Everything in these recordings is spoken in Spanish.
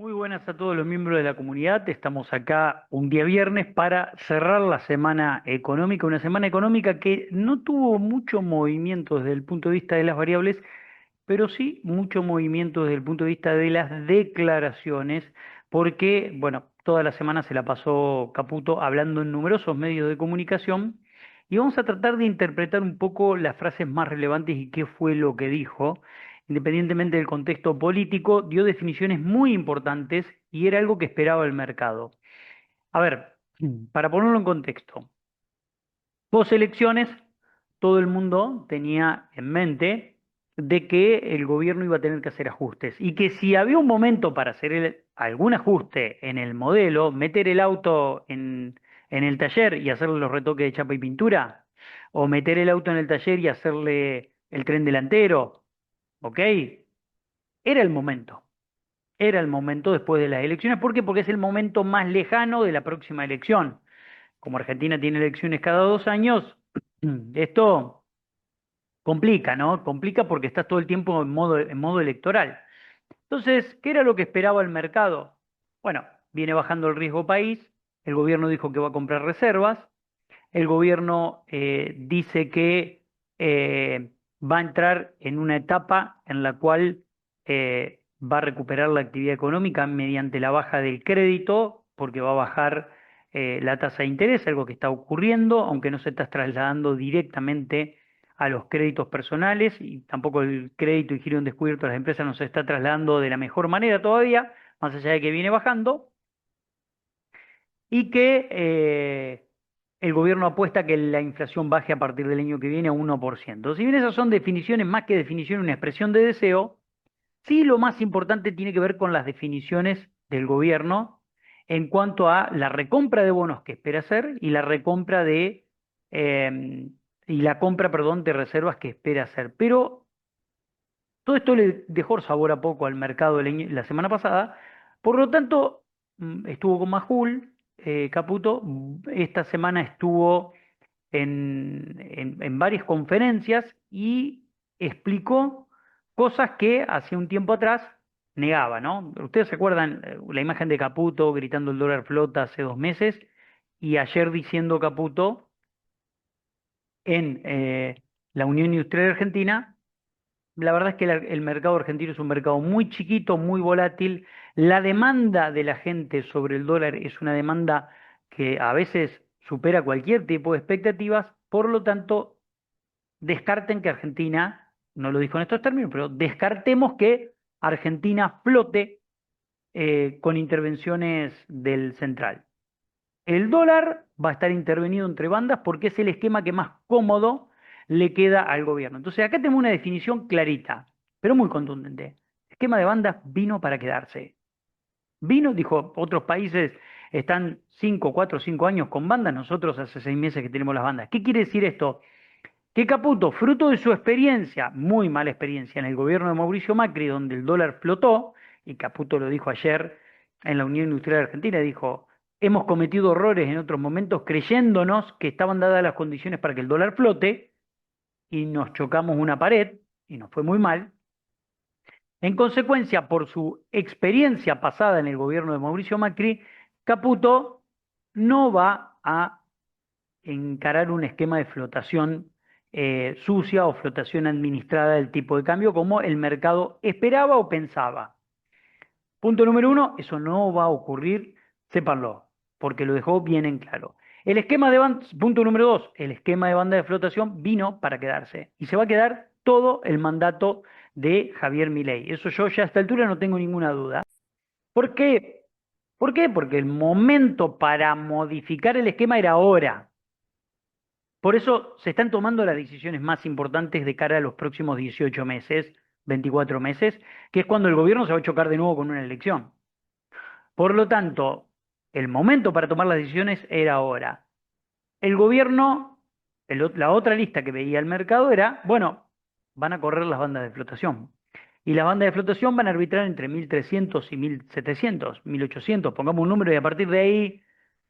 Muy buenas a todos los miembros de la comunidad. Estamos acá un día viernes para cerrar la semana económica, una semana económica que no tuvo mucho movimiento desde el punto de vista de las variables, pero sí mucho movimiento desde el punto de vista de las declaraciones, porque, bueno, toda la semana se la pasó Caputo hablando en numerosos medios de comunicación y vamos a tratar de interpretar un poco las frases más relevantes y qué fue lo que dijo. Independientemente del contexto político, dio definiciones muy importantes y era algo que esperaba el mercado. A ver, para ponerlo en contexto, post elecciones, todo el mundo tenía en mente de que el gobierno iba a tener que hacer ajustes y que si había un momento para hacer algún ajuste en el modelo, meter el auto en el taller y hacerle los retoques de chapa y pintura, o meter el auto en el taller y hacerle el tren delantero, ¿ok? Era el momento. Era el momento después de las elecciones. ¿Por qué? Porque es el momento más lejano de la próxima elección. Como Argentina tiene elecciones cada 2 años, esto complica, ¿no? Complica porque estás todo el tiempo en modo electoral. Entonces, ¿qué era lo que esperaba el mercado? Bueno, viene bajando el riesgo país, el gobierno dijo que va a comprar reservas, el gobierno dice que va a entrar en una etapa en la cual va a recuperar la actividad económica mediante la baja del crédito, porque va a bajar la tasa de interés, algo que está ocurriendo, aunque no se está trasladando directamente a los créditos personales y tampoco el crédito y giro en descubierto a las empresas no se está trasladando de la mejor manera todavía, más allá de que viene bajando y que el gobierno apuesta a que la inflación baje a partir del año que viene a 1%. Si bien esas son definiciones, más que definición, una expresión de deseo, sí lo más importante tiene que ver con las definiciones del gobierno en cuanto a la recompra de bonos que espera hacer y la recompra de y la compra, perdón, de reservas que espera hacer. Pero todo esto le dejó sabor a poco al mercado la semana pasada, por lo tanto, estuvo con Majul, Caputo, esta semana estuvo en varias conferencias y explicó cosas que hace un tiempo atrás negaba, ¿no? Ustedes se acuerdan la imagen de Caputo gritando el dólar flota hace 2 meses y ayer diciendo Caputo en la Unión Industrial Argentina. La verdad es que el mercado argentino es un mercado muy chiquito, muy volátil. La demanda de la gente sobre el dólar es una demanda que a veces supera cualquier tipo de expectativas. Por lo tanto, descarten que Argentina, no lo dijo en estos términos, pero descartemos que Argentina flote con intervenciones del central. El dólar va a estar intervenido entre bandas porque es el esquema que más cómodo le queda al gobierno. Entonces, acá tenemos una definición clarita, pero muy contundente. Esquema de bandas vino para quedarse. Vino, dijo, otros países están 5, 4, 5 años con bandas, nosotros hace 6 meses que tenemos las bandas. ¿Qué quiere decir esto? Que Caputo, fruto de su experiencia, muy mala experiencia en el gobierno de Mauricio Macri, donde el dólar flotó, y Caputo lo dijo ayer en la Unión Industrial Argentina, dijo, hemos cometido errores en otros momentos creyéndonos que estaban dadas las condiciones para que el dólar flote, y nos chocamos una pared, y nos fue muy mal. En consecuencia, por su experiencia pasada en el gobierno de Mauricio Macri, Caputo no va a encarar un esquema de flotación sucia o flotación administrada del tipo de cambio como el mercado esperaba o pensaba. Punto número uno, eso no va a ocurrir, sépanlo, porque lo dejó bien en claro. El esquema de banda, punto número dos, el esquema de banda de flotación vino para quedarse y se va a quedar todo el mandato de Javier Milei. Eso yo ya a esta altura no tengo ninguna duda. ¿Por qué? ¿Por qué? Porque el momento para modificar el esquema era ahora. Por eso se están tomando las decisiones más importantes de cara a los próximos 18 meses, 24 meses, que es cuando el gobierno se va a chocar de nuevo con una elección. Por lo tanto, el momento para tomar las decisiones era ahora. El gobierno, la otra lista que veía el mercado era, bueno, van a correr las bandas de flotación. Y las bandas de flotación van a arbitrar entre 1.300 y 1.700, 1.800, pongamos un número y a partir de ahí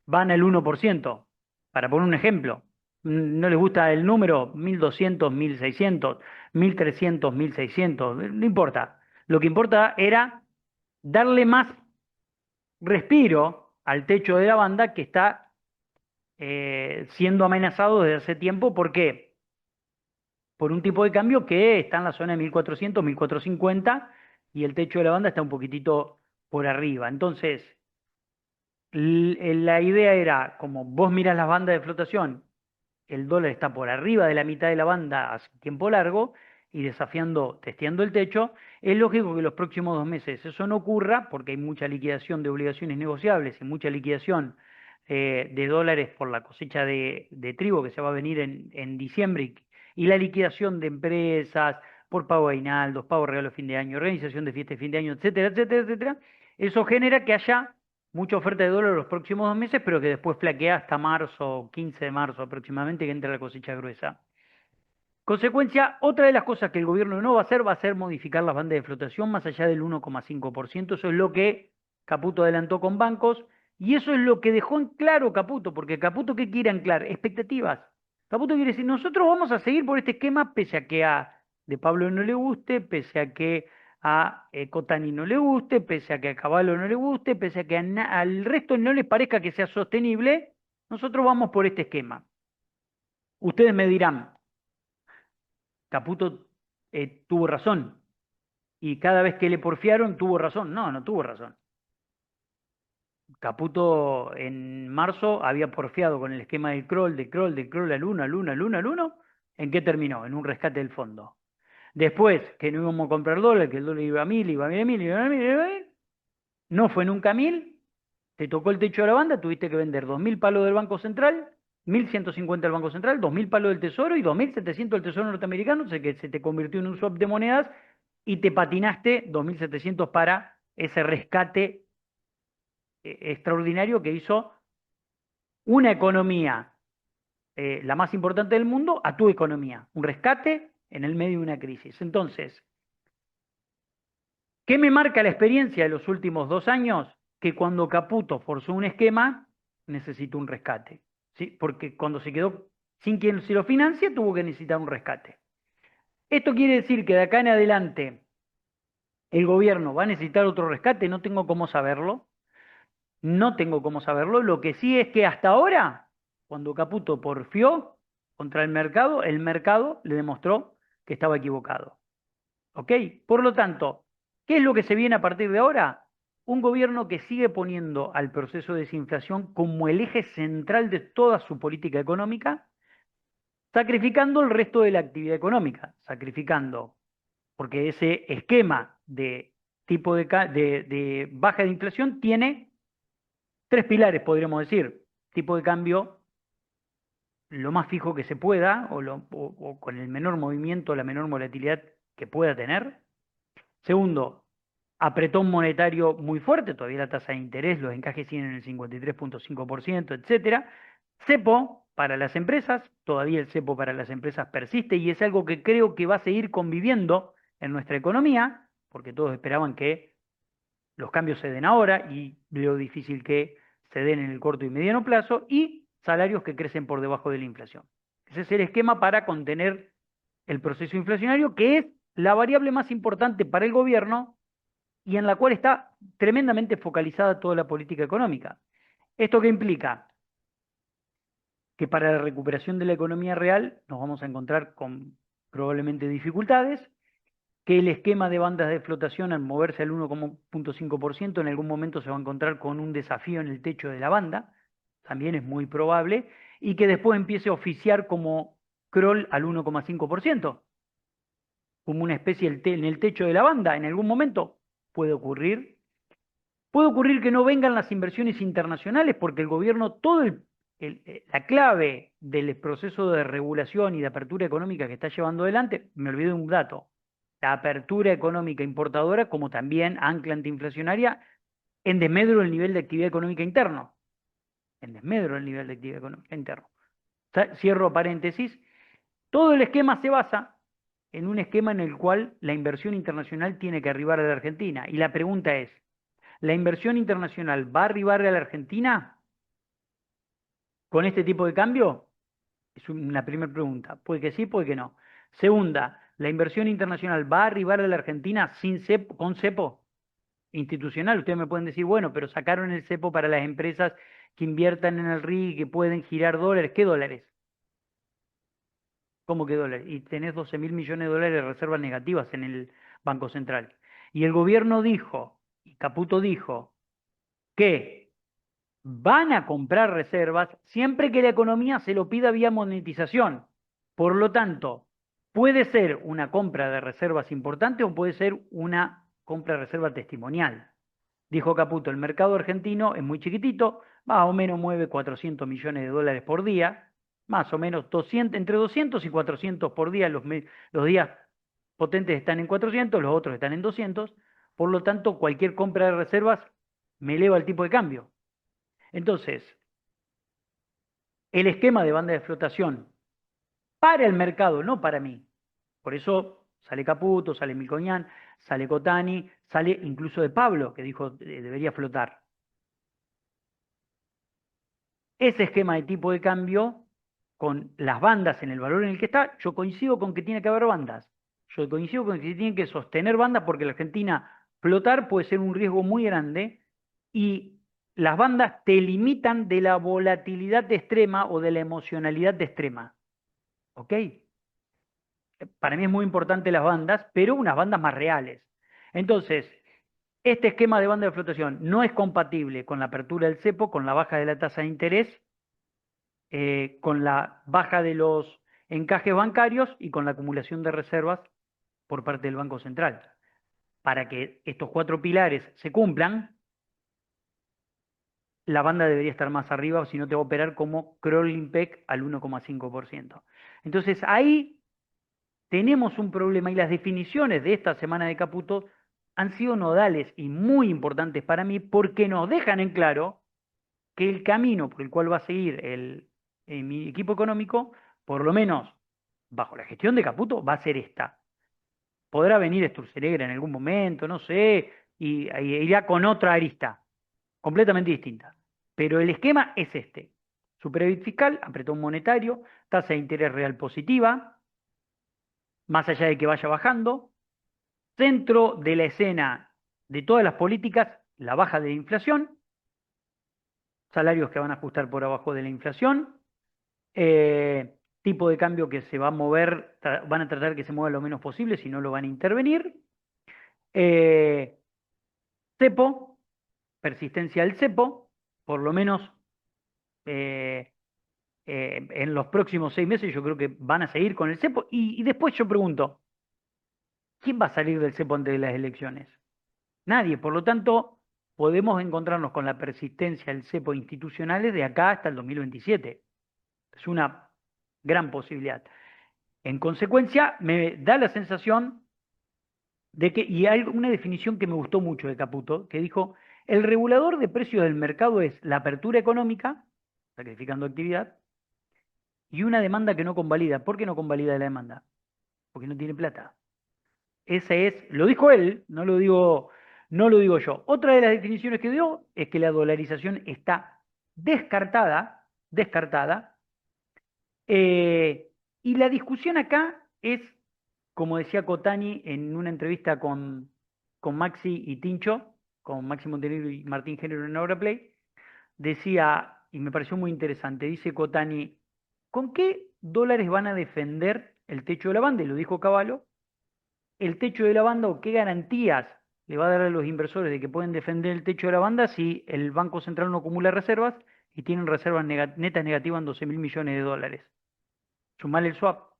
van al 1%, para poner un ejemplo. No les gusta el número 1.200, 1.600, 1.300, 1.600, no importa. Lo que importa era darle más respiro al techo de la banda que está siendo amenazado desde hace tiempo. ¿Por qué? Por un tipo de cambio que está en la zona de 1400, 1450 y el techo de la banda está un poquitito por arriba. Entonces, la idea era, como vos mirás las bandas de flotación, el dólar está por arriba de la mitad de la banda hace tiempo largo y desafiando, testeando el techo, es lógico que los próximos 2 meses eso no ocurra porque hay mucha liquidación de obligaciones negociables y mucha liquidación de dólares por la cosecha de trigo que se va a venir en diciembre y la liquidación de empresas por pago de aguinaldos, pago de regalo de fin de año, organización de fiesta de fin de año, etcétera, etcétera, etcétera. Eso genera que haya mucha oferta de dólar los próximos 2 meses, pero que después flaquea hasta marzo, 15 de marzo aproximadamente, que entra la cosecha gruesa. Consecuencia, otra de las cosas que el gobierno no va a ser modificar las bandas de flotación más allá del 1,5%. Eso es lo que Caputo adelantó con bancos y eso es lo que dejó en claro Caputo, porque Caputo, ¿qué quiere anclar? Expectativas. Caputo quiere decir, nosotros vamos a seguir por este esquema pese a que a De Pablo no le guste, pese a que a Cotani no le guste, pese a que a Caballo no le guste, pese a que al resto no les parezca que sea sostenible, nosotros vamos por este esquema. Ustedes me dirán, Caputo tuvo razón y cada vez que le porfiaron tuvo razón. No, no tuvo razón. Caputo en marzo había porfiado con el esquema del Kroll al 1, al 1, al 1, al 1. ¿En qué terminó? En un rescate del fondo. Después, que no íbamos a comprar dólar, que el dólar iba a 1000, iba a 1000, iba a 1000, iba a 1000, no fue nunca 1000, te tocó el techo de la banda, tuviste que vender 2000 palos del Banco Central, 1150 del Banco Central, 2000 palos del Tesoro y 2700 del Tesoro norteamericano, o sea que se te convirtió en un swap de monedas y te patinaste 2700 para ese rescate extraordinario que hizo una economía, la más importante del mundo, a tu economía. Un rescate en el medio de una crisis. Entonces, ¿qué me marca la experiencia de los últimos 2 años? Que cuando Caputo forzó un esquema, necesitó un rescate. ¿Sí? Porque cuando se quedó sin quien se lo financie, tuvo que necesitar un rescate. Esto quiere decir que de acá en adelante el gobierno va a necesitar otro rescate, no tengo cómo saberlo. No tengo cómo saberlo. Lo que sí es que hasta ahora, cuando Caputo porfió contra el mercado le demostró que estaba equivocado. ¿Ok? Por lo tanto, ¿qué es lo que se viene a partir de ahora? Un gobierno que sigue poniendo al proceso de desinflación como el eje central de toda su política económica, sacrificando el resto de la actividad económica, sacrificando, porque ese esquema de tipo de baja de inflación tiene tres pilares, podríamos decir. Tipo de cambio lo más fijo que se pueda o con el menor movimiento, la menor volatilidad que pueda tener. Segundo, apretón monetario muy fuerte, todavía la tasa de interés, los encajes siguen en el 53,5%, etcétera. Cepo para las empresas, todavía el cepo para las empresas persiste y es algo que creo que va a seguir conviviendo en nuestra economía, porque todos esperaban que los cambios se den ahora y veo difícil que se den en el corto y mediano plazo, y salarios que crecen por debajo de la inflación. Ese es el esquema para contener el proceso inflacionario, que es la variable más importante para el gobierno y en la cual está tremendamente focalizada toda la política económica. ¿Esto qué implica? Que para la recuperación de la economía real nos vamos a encontrar con probablemente dificultades, que el esquema de bandas de flotación al moverse al 1,5% en algún momento se va a encontrar con un desafío en el techo de la banda, también es muy probable, y que después empiece a oficiar como crawl al 1,5%, como una especie en el techo de la banda, en algún momento puede ocurrir. Puede ocurrir que no vengan las inversiones internacionales porque el gobierno, la clave del proceso de regulación y de apertura económica que está llevando adelante, me olvidé de un dato, la apertura económica importadora como también ancla antiinflacionaria en desmedro del nivel de actividad económica interno, en desmedro del nivel de actividad económica interno. Cierro paréntesis, todo el esquema se basa en un esquema en el cual la inversión internacional tiene que arribar a la Argentina. Y la pregunta es, ¿la inversión internacional va a arribar a la Argentina con este tipo de cambio? Es una primera pregunta. Puede que sí, puede que no. Segunda, ¿la inversión internacional va a arribar a la Argentina con cepo? institucional. Ustedes me pueden decir, bueno, pero sacaron el cepo para las empresas que inviertan en el RI y que pueden girar dólares. ¿Qué dólares? ¿Cómo que dólares? Y tenés 12.000 millones de dólares de reservas negativas en el Banco Central. Y el gobierno dijo, y Caputo dijo, que van a comprar reservas siempre que la economía se lo pida vía monetización. Por lo tanto, puede ser una compra de reservas importante o puede ser una compra de reserva testimonial. Dijo Caputo, el mercado argentino es muy chiquitito, más o menos mueve 400 millones de dólares por día, más o menos 200, entre 200 y 400 por día, los días potentes están en 400, los otros están en 200, por lo tanto cualquier compra de reservas me eleva el tipo de cambio. Entonces, el esquema de banda de flotación para el mercado, no para mí. Por eso sale Caputo, sale Milcoñán, sale Cotani, sale incluso de Pablo, que dijo debería flotar. Ese esquema de tipo de cambio, con las bandas en el valor en el que está, yo coincido con que tiene que haber bandas. Yo coincido con que se tienen que sostener bandas porque la Argentina flotar puede ser un riesgo muy grande y las bandas te limitan de la volatilidad extrema o de la emocionalidad extrema. ¿Ok? Para mí es muy importante las bandas, pero unas bandas más reales. Entonces, este esquema de banda de flotación no es compatible con la apertura del cepo, con la baja de la tasa de interés, con la baja de los encajes bancarios y con la acumulación de reservas por parte del Banco Central. Para que estos cuatro pilares se cumplan, la banda debería estar más arriba, o si no te va a operar como crawling peg al 1,5%. Entonces ahí tenemos un problema y las definiciones de esta semana de Caputo han sido nodales y muy importantes para mí porque nos dejan en claro que el camino por el cual va a seguir mi equipo económico, por lo menos bajo la gestión de Caputo, va a ser esta. Podrá venir Sturzenegger en algún momento, no sé, y irá con otra arista, completamente distinta. Pero el esquema es este. Superávit fiscal, apretón monetario, tasa de interés real positiva, más allá de que vaya bajando, centro de la escena de todas las políticas, la baja de la inflación, salarios que van a ajustar por abajo de la inflación, tipo de cambio que se va a mover, van a tratar que se mueva lo menos posible, si no lo van a intervenir, eh, cepo, persistencia del cepo, por lo menos eh, en los próximos 6 meses yo creo que van a seguir con el cepo, y después yo pregunto, ¿quién va a salir del cepo antes de las elecciones? Nadie, por lo tanto, podemos encontrarnos con la persistencia del cepo institucionales de acá hasta el 2027. Es una gran posibilidad. En consecuencia, me da la sensación de que, y hay una definición que me gustó mucho de Caputo, que dijo, el regulador de precios del mercado es la apertura económica, sacrificando actividad, y una demanda que no convalida. ¿Por qué no convalida la demanda? Porque no tiene plata. Ese es, lo dijo él, no lo digo yo. Otra de las definiciones que dio es que la dolarización está descartada, y la discusión acá es, como decía Cotani en una entrevista con Maxi y Tincho, con Maxi Montenegro y Martín Género en Play, decía, y me pareció muy interesante, dice Cotani, ¿con qué dólares van a defender el techo de la banda? Y lo dijo Cavallo, el techo de la banda o qué garantías le va a dar a los inversores de que pueden defender el techo de la banda si el Banco Central no acumula reservas y tienen reservas netas negativas en 12.000 millones de dólares. Sumar el swap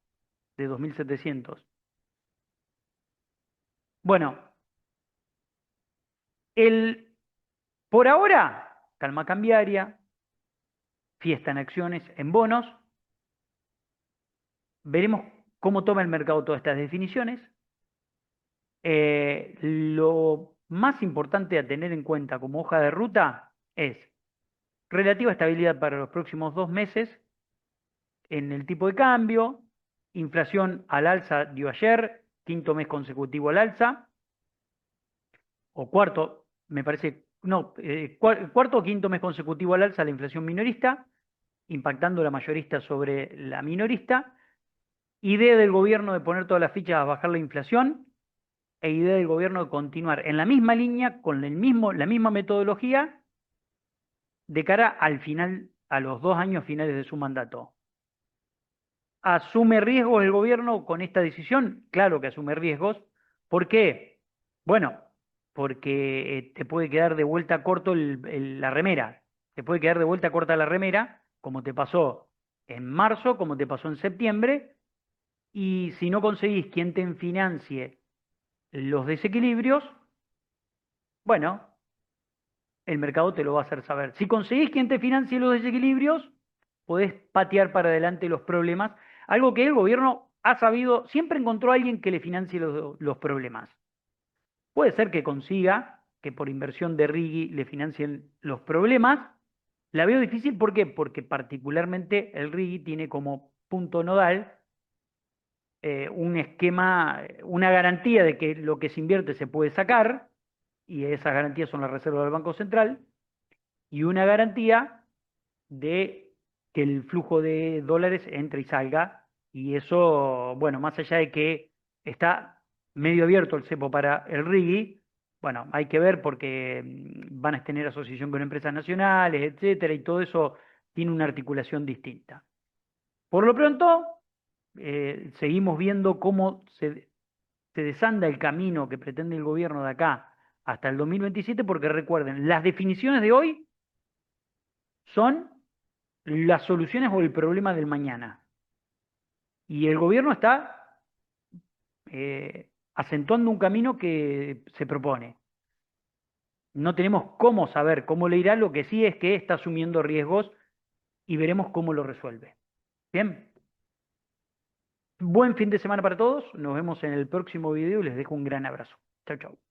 de 2.700. Bueno, por ahora, calma cambiaria, fiesta en acciones, en bonos. Veremos cómo toma el mercado todas estas definiciones. Lo más importante a tener en cuenta como hoja de ruta es relativa estabilidad para los próximos 2 meses en el tipo de cambio, inflación al alza dio ayer, quinto mes consecutivo al alza, o cuarto, me parece, no, cuarto o quinto mes consecutivo al alza la inflación minorista, impactando la mayorista sobre la minorista, idea del gobierno de poner todas las fichas a bajar la inflación, e idea del gobierno de continuar en la misma línea, con la misma metodología, de cara al final, a los 2 años finales de su mandato. ¿Asume riesgos el gobierno con esta decisión? Claro que asume riesgos. ¿Por qué? Bueno, porque te puede quedar de vuelta corto la remera. Te puede quedar de vuelta corta la remera, como te pasó en marzo, como te pasó en septiembre, y si no conseguís quien te financie los desequilibrios, bueno, el mercado te lo va a hacer saber. Si conseguís quien te financie los desequilibrios, podés patear para adelante los problemas, algo que el gobierno ha sabido, siempre encontró a alguien que le financie los problemas. Puede ser que consiga que por inversión de Riggi le financien los problemas. La veo difícil, ¿por qué? Porque particularmente el Riggi tiene como punto nodal un esquema, una garantía de que lo que se invierte se puede sacar, y esas garantías son las reservas del Banco Central, y una garantía de que el flujo de dólares entre y salga, y eso, bueno, más allá de que está medio abierto el cepo para el RIGI, bueno, hay que ver porque van a tener asociación con empresas nacionales, etcétera, y todo eso tiene una articulación distinta. Por lo pronto, seguimos viendo cómo se desanda el camino que pretende el gobierno de acá hasta el 2027, porque recuerden, las definiciones de hoy son las soluciones o el problema del mañana. Y el gobierno está acentuando un camino que se propone. No tenemos cómo saber cómo le irá, lo que sí es que está asumiendo riesgos y veremos cómo lo resuelve. Bien, buen fin de semana para todos. Nos vemos en el próximo video y les dejo un gran abrazo. Chau, chau.